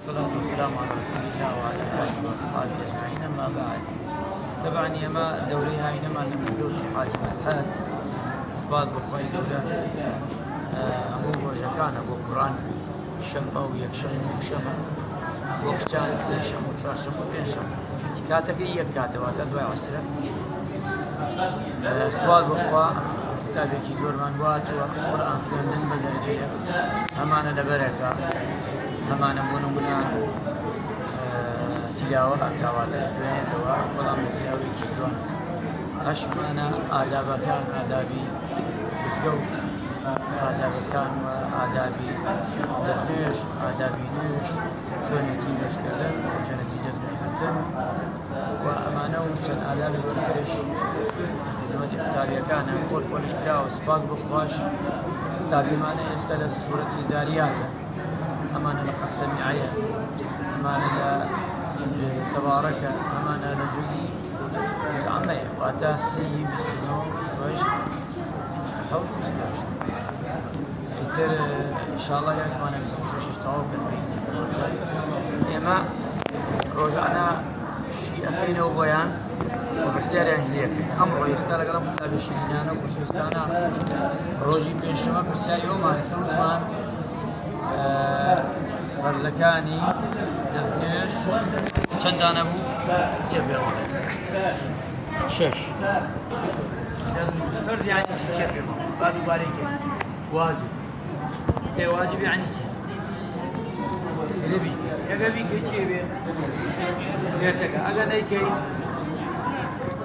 والصلاة والسلام على رسول الله وعلى آله وأصحابه أجمعين. أما بعد، طبعا يما دوري هاي نما نمدوتي حاجة فتحات إثبات بخوي الأولى أمو بوجكان أبو قرآن شنبه ويكشن وشمع وكشان سيشم وشاشم وبينشم كاتب إياك كاتب وتدوي عسرة سوال بخوا كتابي زور من وات وقرآن خوندن بدرجة همانا لبركة همانا بونمنا تلاوة كواتا دوينتوا ولا متلاوي كيزون أشمانا آداب كان آدابي بزقوت آداب كان وآدابي دزنيش آدابي نيش شونتي نيش كردن وشونتي دزنيش كردن وأمانة وشن آدابي تترش خدمة كتابي كان نقول بولش كراو سباق بخواش كتابي مانا يستلس سورة دارياته أمانة لقسم عيا أمانة تبارك أمانة لجلي عمي وأتاسي بسنو سويش مستحب سويش يتر إن شاء الله يعني ما نبي سويش تاوك بإذن الله رجعنا شيء أكينا وبيان وبرسيار أهليك أمر يستاهل قلم كتاب الشينانا وشوستانا روجي بين شما برسيار يوم هالكم وان فرزكاني دزنيش چندان ابو جبه شش فرز يعني كيف بعد بارك واجب ايه واجب يعني نبي يا نبي كي شيء بيه غيرتك اگر नहीं كي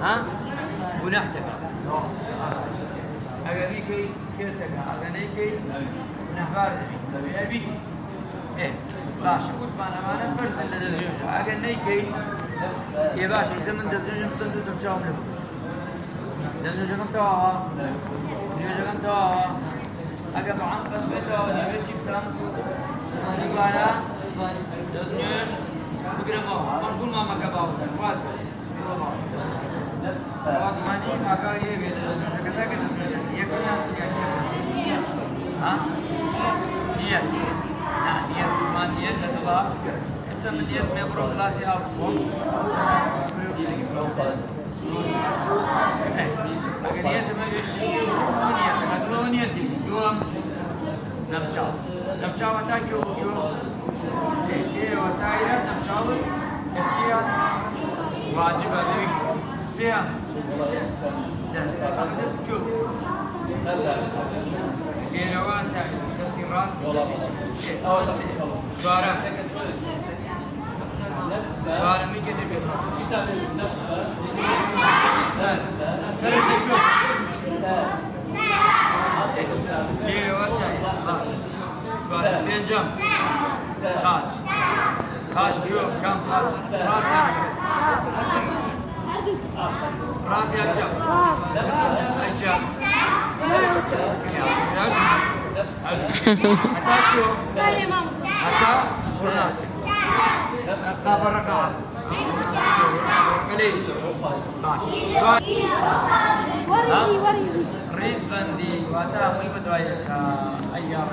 ها ونحسك اگر नहीं كي غيرتك اگر नहीं كي نحبار نبي ايه باشا قربان امانه فرز اللي دزنيش اگر नहीं كي يا باشا اذا من دزنيش صندوق ترجعهم له دزنيش كم توا دزنيش كم توا اگر بعم بس بيتوا نمشي كم نقالا دزنيش بقربوا مشغول ما مكباو فات ماني اگر ये कहता है कि ये करना चाहिए हाँ नियत ना नियत मान नियत है तो आप सब नियत में प्रो क्लास से आप अगर नियत में जो नियत दी जो हम नमचाव आता जो ये होता है नमचाव क्या वाजिब है سيام أغلب جو كيروان تاعي تسكي راس جوارا جوارا مين كده كده سر جو كيروان تاعي جوارا بينجام كاش جو كم راس راسي أجاب أجاب حتى فرناسي حتى بركة قليل ريف بندي واتا مي بدوايك أيام